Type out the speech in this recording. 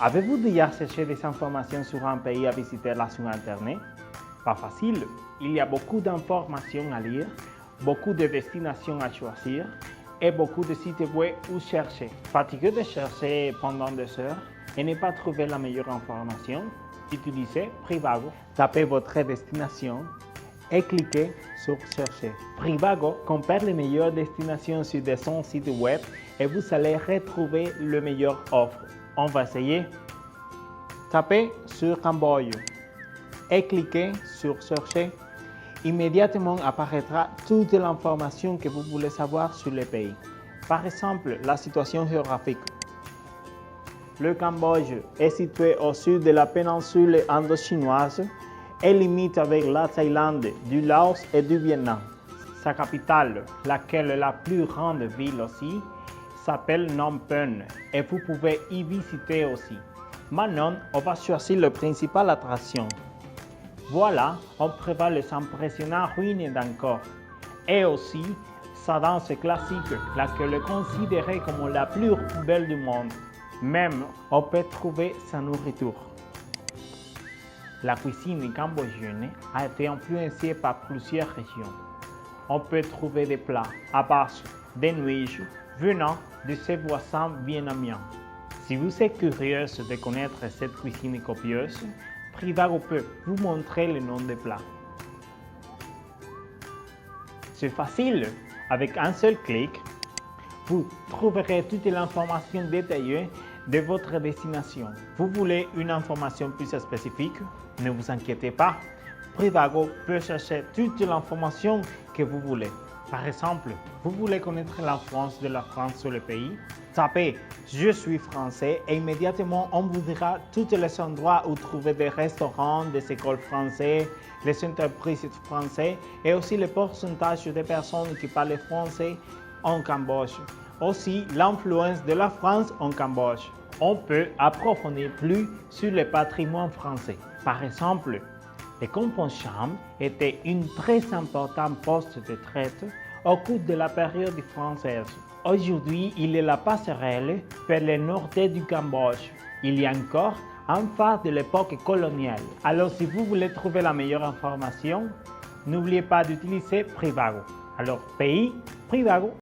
Avez-vous déjà cherché des informations sur un pays à visiter là sur Internet? Pas facile. Il y a beaucoup d'informations à lire, beaucoup de destinations à choisir et beaucoup de sites web où chercher. Fatigué de chercher pendant des heures et ne pas trouver la meilleure information? Utilisez Privago. Tapez votre destination et cliquez sur Chercher. Privago compare les meilleures destinations sur des sites web et vous allez retrouver les meilleures offres. On va essayer. Tapez sur Cambodge et cliquez sur Chercher. Immédiatement apparaîtra toute l'information que vous voulez savoir sur le pays. Par exemple, la situation géographique. Le Cambodge est situé au sud de la péninsule indo-chinoise et limite avec la Thaïlande, du Laos et du Vietnam. Sa capitale, laquelle est la plus grande ville aussi, s'appelle Phnom Penh et vous pouvez y visiter aussi. Maintenant, on va choisir la principale attraction. Voilà, on prévoit les impressionnantes ruines d'Angkor et aussi sa danse classique, laquelle est considérée comme la plus belle du monde. Même, on peut trouver sa nourriture. La cuisine cambodgienne a été influencée par plusieurs régions. On peut trouver des plats à base de nouilles venant de ses voisins vietnamiens. Si vous êtes curieuse de connaître cette cuisine copieuse, Privago peut vous montrer le nom des plats. C'est facile, avec un seul clic, vous trouverez toute l'information détaillée de votre destination. Vous voulez une information plus spécifique? Ne vous inquiétez pas, Privago peut chercher toute l'information que vous voulez. Par exemple, vous voulez connaître l'influence de la France sur le pays? Tapez « Je suis français » et immédiatement on vous dira tous les endroits où trouver des restaurants, des écoles françaises, les entreprises françaises et aussi le pourcentage de personnes qui parlent français en Cambodge. Aussi l'influence de la France en Cambodge. On peut approfondir plus sur le patrimoine français. Par exemple, le Kampong Cham était une très importante poste de traite au cours de la période française. Aujourd'hui, il est la passerelle vers le nord-est du Cambodge. Il y a encore un phare de l'époque coloniale. Alors, si vous voulez trouver la meilleure information, n'oubliez pas d'utiliser Privago. Alors, pays, Privago.